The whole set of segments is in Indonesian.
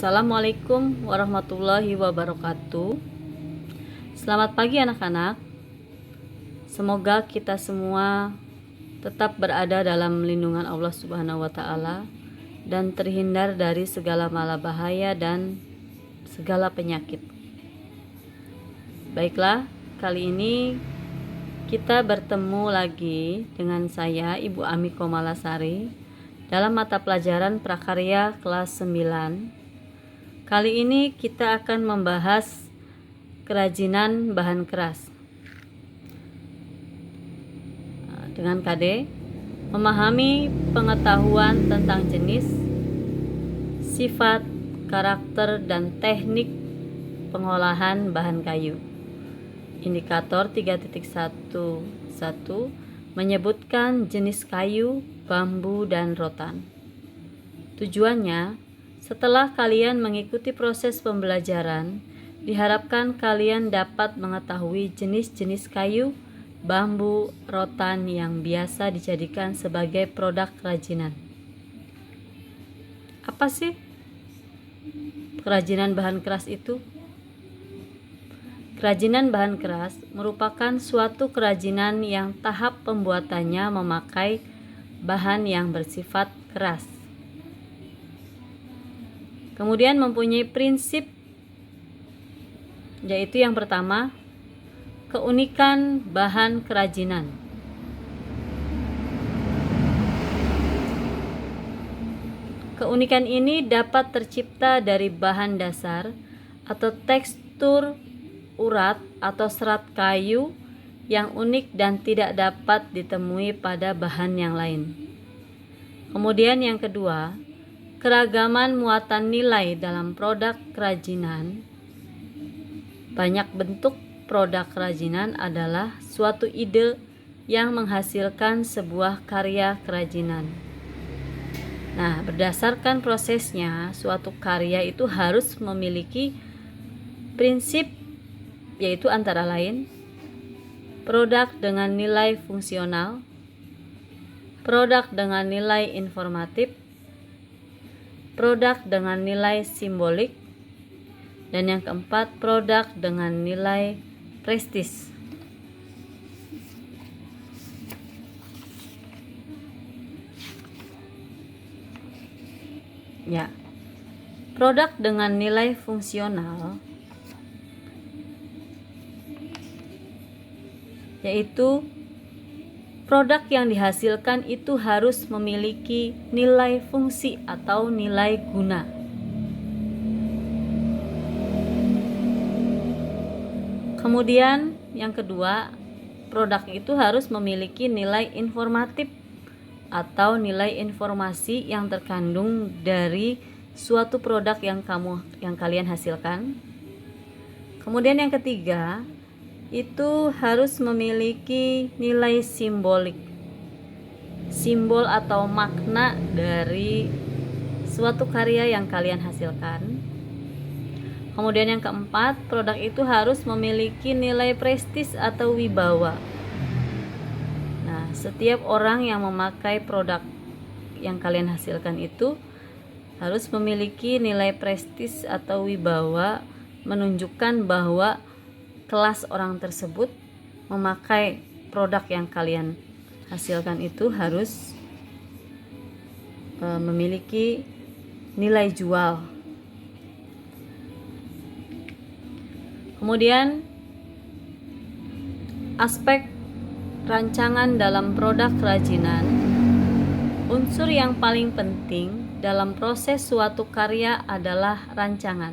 Assalamualaikum warahmatullahi wabarakatuh. Selamat pagi anak-anak. Semoga kita semua tetap berada dalam lindungan Allah Subhanahu wa taala dan terhindar dari segala malapetaka dan segala penyakit. Baiklah, kali ini kita bertemu lagi dengan saya Ibu Ami Komalasari dalam mata pelajaran prakarya kelas 9. Kali ini kita akan membahas kerajinan bahan keras. Dengan KD, memahami pengetahuan tentang jenis, sifat, karakter, dan teknik pengolahan bahan kayu. Indikator 3.11 menyebutkan jenis kayu, bambu, dan rotan. Tujuannya, setelah kalian mengikuti proses pembelajaran, diharapkan kalian dapat mengetahui jenis-jenis kayu, bambu, rotan yang biasa dijadikan sebagai produk kerajinan. Apa sih kerajinan bahan keras itu? Kerajinan bahan keras merupakan suatu kerajinan yang tahap pembuatannya memakai bahan yang bersifat keras. Kemudian mempunyai prinsip, yaitu yang pertama, keunikan bahan kerajinan. Keunikan ini dapat tercipta dari bahan dasar atau tekstur urat atau serat kayu yang unik dan tidak dapat ditemui pada bahan yang lain. Kemudian yang kedua, keragaman muatan nilai dalam produk kerajinan. Banyak bentuk produk kerajinan adalah suatu ide yang menghasilkan sebuah karya kerajinan. Nah, berdasarkan prosesnya, suatu karya itu harus memiliki prinsip, yaitu antara lain produk dengan nilai fungsional, produk dengan nilai informatif, produk dengan nilai simbolik, dan yang keempat, produk dengan nilai prestis. Ya, produk dengan nilai fungsional yaitu produk yang dihasilkan itu harus memiliki nilai fungsi atau nilai guna. Kemudian yang kedua, produk itu harus memiliki nilai informatif atau nilai informasi yang terkandung dari suatu produk yang kalian hasilkan. Kemudian yang ketiga, itu harus memiliki nilai simbolik, simbol atau makna dari suatu karya yang kalian hasilkan. Kemudian yang keempat, produk itu harus memiliki nilai prestis atau wibawa. Nah, setiap orang yang memakai produk yang kalian hasilkan itu harus memiliki nilai prestis atau wibawa, menunjukkan bahwa kelas orang tersebut memakai produk yang kalian hasilkan itu harus memiliki nilai jual. Kemudian aspek rancangan dalam produk kerajinan. Unsur yang paling penting dalam proses suatu karya adalah rancangan.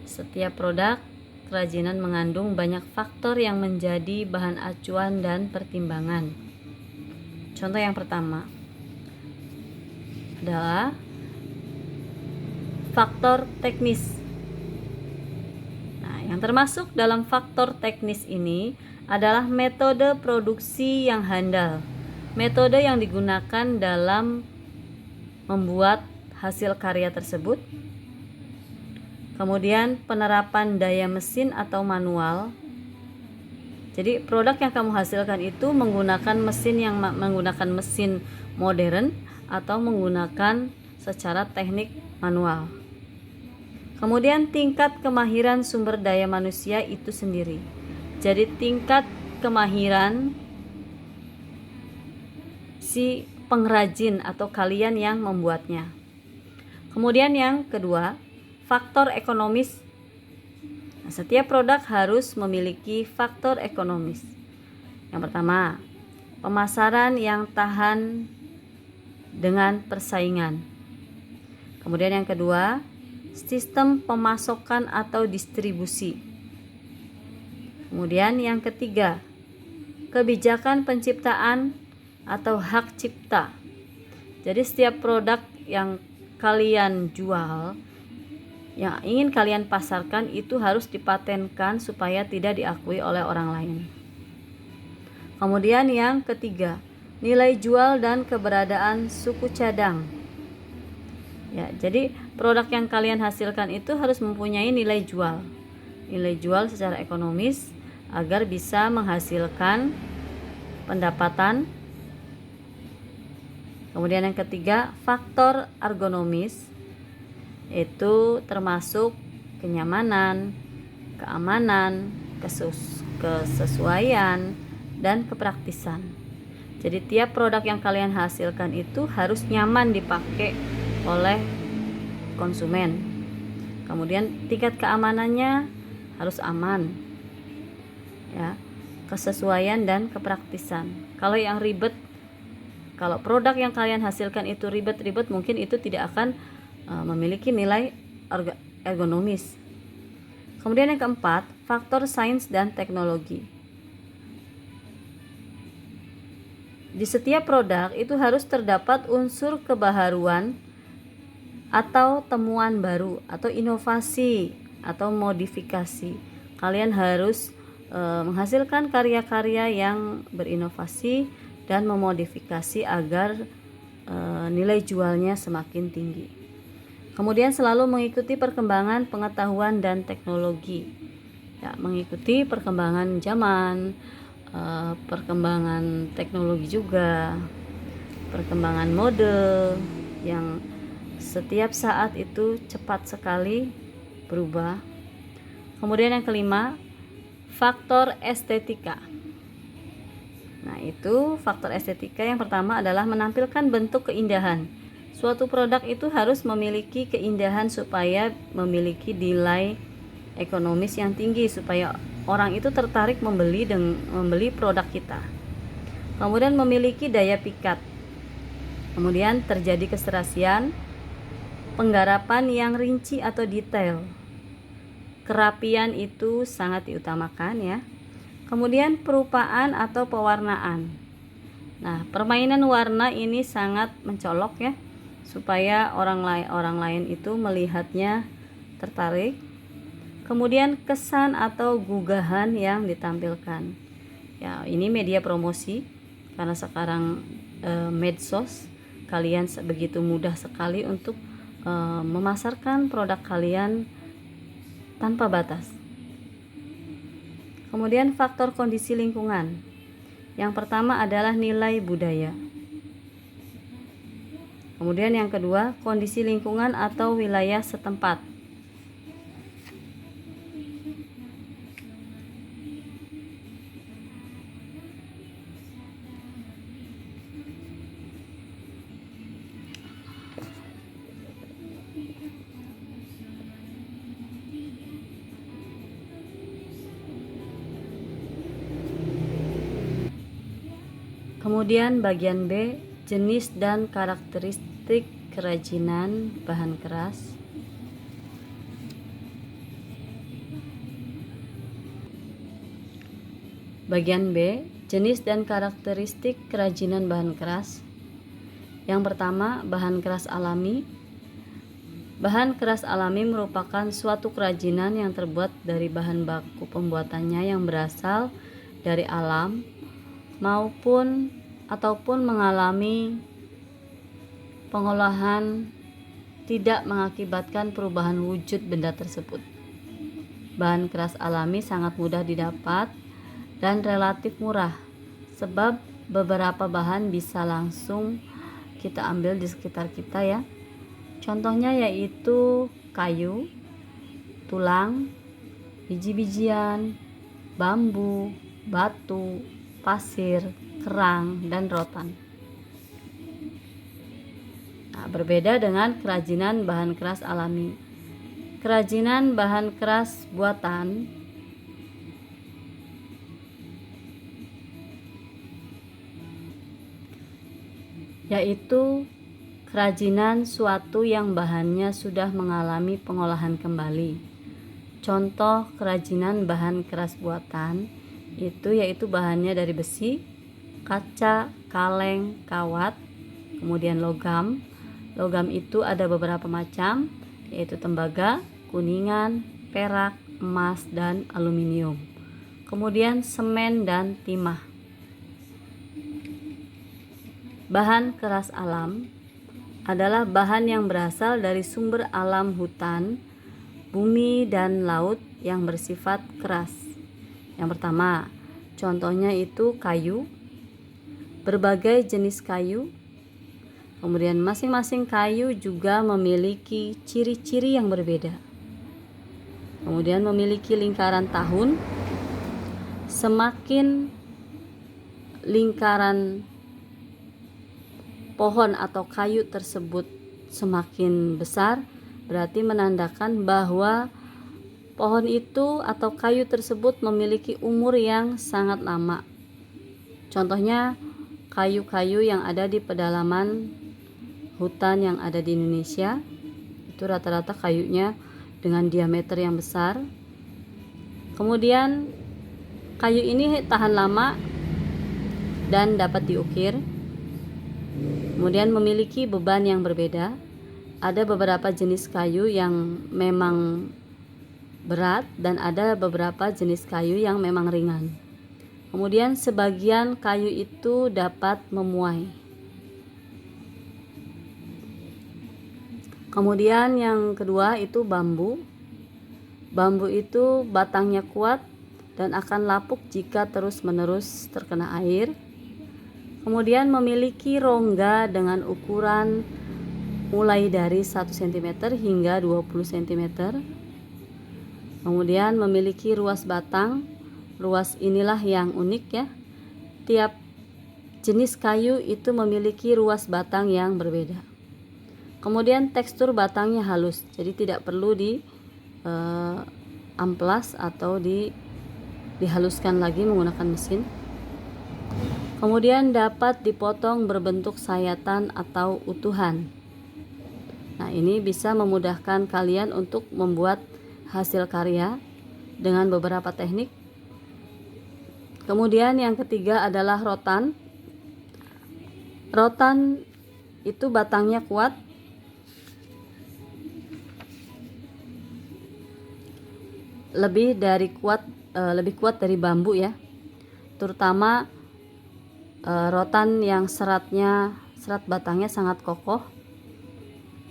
Setiap produk kerajinan mengandung banyak faktor yang menjadi bahan acuan dan pertimbangan. Contoh yang pertama adalah faktor teknis. Nah, yang termasuk dalam faktor teknis ini adalah metode produksi yang handal, metode yang digunakan dalam membuat hasil karya tersebut. Kemudian penerapan daya mesin atau manual. Jadi produk yang kamu hasilkan itu menggunakan mesin modern atau menggunakan secara teknik manual. Kemudian tingkat kemahiran sumber daya manusia itu sendiri. Jadi tingkat kemahiran si pengrajin atau kalian yang membuatnya. Kemudian yang kedua, faktor ekonomis. Nah, setiap produk harus memiliki faktor ekonomis. Yang pertama, pemasaran yang tahan dengan persaingan. Kemudian yang kedua, sistem pemasokan atau distribusi. Kemudian yang ketiga, kebijakan penciptaan atau hak cipta. Jadi setiap produk yang kalian jual, yang ingin kalian pasarkan itu harus dipatenkan supaya tidak diakui oleh orang lain. Kemudian yang ketiga, nilai jual dan keberadaan suku cadang. Ya, jadi produk yang kalian hasilkan itu harus mempunyai nilai jual. Nilai jual secara ekonomis agar bisa menghasilkan pendapatan. Kemudian yang ketiga, faktor ergonomis, itu termasuk kenyamanan, keamanan, kesesuaian, dan kepraktisan. Jadi tiap produk yang kalian hasilkan itu harus nyaman dipakai oleh konsumen. Kemudian tingkat keamanannya harus aman, ya, kesesuaian dan kepraktisan. Kalau produk yang kalian hasilkan itu ribet-ribet, mungkin itu tidak akan memiliki nilai ergonomis. Kemudian yang keempat, faktor sains dan teknologi. Di setiap produk itu harus terdapat unsur kebaharuan atau temuan baru atau inovasi atau modifikasi. Kalian harus menghasilkan karya-karya yang berinovasi dan memodifikasi agar nilai jualnya semakin tinggi. Kemudian selalu mengikuti perkembangan pengetahuan dan teknologi. Ya, mengikuti perkembangan zaman, perkembangan teknologi juga, perkembangan mode yang setiap saat itu cepat sekali berubah. Kemudian yang kelima, faktor estetika. Nah, itu faktor estetika yang pertama adalah menampilkan bentuk keindahan. Suatu produk itu harus memiliki keindahan supaya memiliki nilai ekonomis yang tinggi, supaya orang itu tertarik membeli produk kita. Kemudian memiliki daya pikat. Kemudian terjadi keserasian, penggarapan yang rinci atau detail. Kerapian itu sangat diutamakan, ya. Kemudian perupaan atau pewarnaan. Nah, permainan warna ini sangat mencolok, ya, supaya orang lain itu melihatnya tertarik. Kemudian kesan atau gugahan yang ditampilkan. Ya, ini media promosi karena sekarang medsos, kalian begitu mudah sekali untuk memasarkan produk kalian tanpa batas. Kemudian faktor kondisi lingkungan. Yang pertama adalah nilai budaya. Kemudian yang kedua, kondisi lingkungan atau wilayah setempat. Kemudian bagian B, jenis dan karakteristik kerajinan bahan keras. Bagian B, jenis dan karakteristik kerajinan bahan keras. Yang pertama, bahan keras alami. Bahan keras alami merupakan suatu kerajinan yang terbuat dari bahan baku pembuatannya yang berasal dari alam ataupun mengalami pengolahan tidak mengakibatkan perubahan wujud benda tersebut. Bahan keras alami sangat mudah didapat dan relatif murah, sebab beberapa bahan bisa langsung kita ambil di sekitar kita, ya. Contohnya yaitu kayu, tulang, biji-bijian, bambu, batu, pasir, kerang, dan rotan. Nah, berbeda dengan kerajinan bahan keras alami. Kerajinan bahan keras buatan yaitu kerajinan suatu yang bahannya sudah mengalami pengolahan kembali. Contoh kerajinan bahan keras buatan itu yaitu bahannya dari besi, kaca, kaleng, kawat, kemudian logam. Logam itu ada beberapa macam, yaitu tembaga, kuningan, perak, emas, dan aluminium. Kemudian semen dan timah. Bahan keras alam adalah bahan yang berasal dari sumber alam hutan, bumi, dan laut yang bersifat keras. Yang pertama, contohnya itu kayu, berbagai jenis kayu. Kemudian masing-masing kayu juga memiliki ciri-ciri yang berbeda. Kemudian memiliki lingkaran tahun. Semakin lingkaran pohon atau kayu tersebut semakin besar, berarti menandakan bahwa pohon itu atau kayu tersebut memiliki umur yang sangat lama. Contohnya kayu-kayu yang ada di pedalaman hutan yang ada di Indonesia, itu rata-rata kayunya dengan diameter yang besar. Kemudian kayu ini tahan lama dan dapat diukir. Kemudian memiliki beban yang berbeda. Ada beberapa jenis kayu yang memang berat dan ada beberapa jenis kayu yang memang ringan. Kemudian sebagian kayu itu dapat memuai. Kemudian yang kedua itu bambu. Bambu itu batangnya kuat dan akan lapuk jika terus-menerus terkena air. Kemudian memiliki rongga dengan ukuran mulai dari 1 cm hingga 20 cm. Kemudian memiliki ruas batang. Ruas inilah yang unik ya. Tiap jenis kayu itu memiliki ruas batang yang berbeda. Kemudian tekstur batangnya halus, jadi tidak perlu di amplas atau dihaluskan lagi menggunakan mesin. Kemudian dapat dipotong berbentuk sayatan atau utuhan. Nah, ini bisa memudahkan kalian untuk membuat hasil karya dengan beberapa teknik. Kemudian yang ketiga adalah rotan. Rotan itu batangnya kuat. Lebih kuat dari bambu ya. Terutama rotan yang serat batangnya sangat kokoh.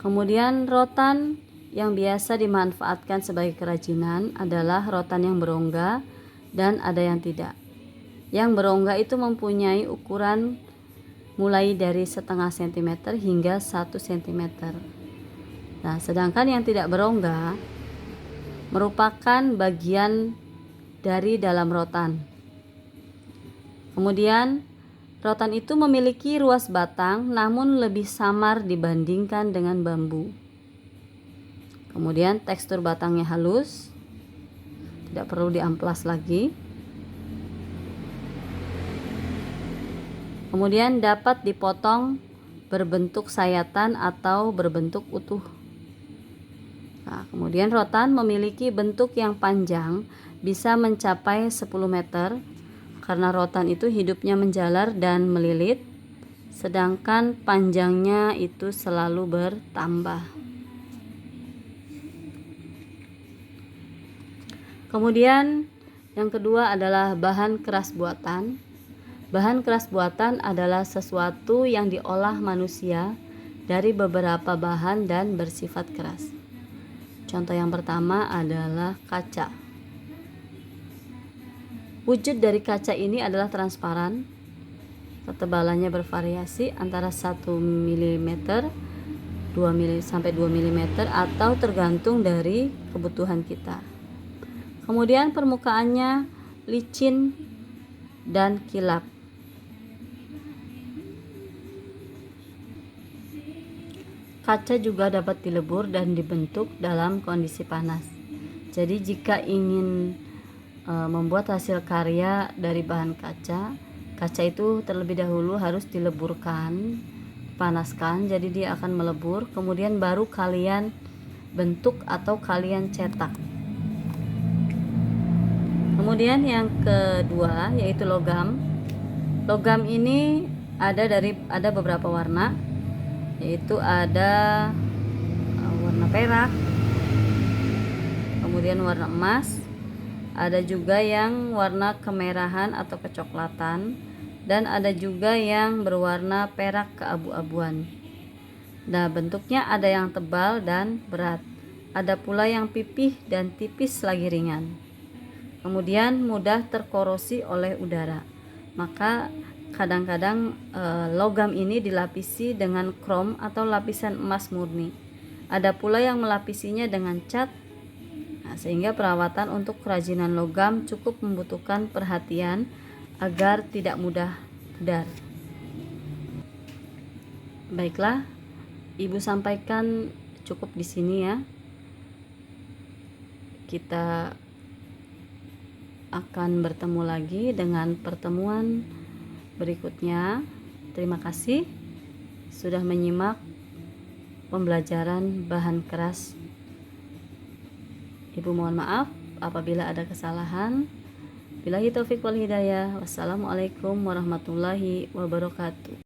Kemudian rotan yang biasa dimanfaatkan sebagai kerajinan adalah rotan yang berongga dan ada yang tidak. Yang berongga itu mempunyai ukuran mulai dari 0,5 cm hingga 1 cm. Nah, sedangkan yang tidak berongga merupakan bagian dari dalam rotan. Kemudian rotan itu memiliki ruas batang namun lebih samar dibandingkan dengan bambu. Kemudian tekstur batangnya halus, tidak perlu diamplas lagi. Kemudian dapat dipotong berbentuk sayatan atau berbentuk utuh. Nah, kemudian rotan memiliki bentuk yang panjang, bisa mencapai 10 meter. Karena rotan itu hidupnya menjalar dan melilit, sedangkan panjangnya itu selalu bertambah. Kemudian yang kedua adalah bahan keras buatan. Bahan keras buatan adalah sesuatu yang diolah manusia dari beberapa bahan dan bersifat keras. Contoh yang pertama adalah kaca. Wujud dari kaca ini adalah transparan. Ketebalannya bervariasi antara 1 mm sampai 2 mm atau tergantung dari kebutuhan kita. Kemudian permukaannya licin dan kilap. Kaca juga dapat dilebur dan dibentuk dalam kondisi panas. Jadi jika ingin membuat hasil karya dari bahan kaca, kaca itu terlebih dahulu harus dileburkan, panaskan, jadi dia akan melebur, kemudian baru kalian bentuk atau kalian cetak. Kemudian yang kedua yaitu logam. Logam ini ada beberapa warna, yaitu ada warna perak, kemudian warna emas, ada juga yang warna kemerahan atau kecoklatan, dan ada juga yang berwarna perak keabu-abuan. Nah, bentuknya ada yang tebal dan berat, ada pula yang pipih dan tipis lagi ringan. Kemudian mudah terkorosi oleh udara. Maka kadang-kadang logam ini dilapisi dengan krom atau lapisan emas murni. Ada pula yang melapisinya dengan cat. Nah, sehingga perawatan untuk kerajinan logam cukup membutuhkan perhatian agar tidak mudah pudar. Baiklah, Ibu sampaikan cukup di sini ya. Kita akan bertemu lagi dengan pertemuan berikutnya. Terima kasih sudah menyimak pembelajaran bahan keras. Ibu mohon maaf apabila ada kesalahan. Billahi taufik wal hidayah. Wassalamualaikum warahmatullahi wabarakatuh.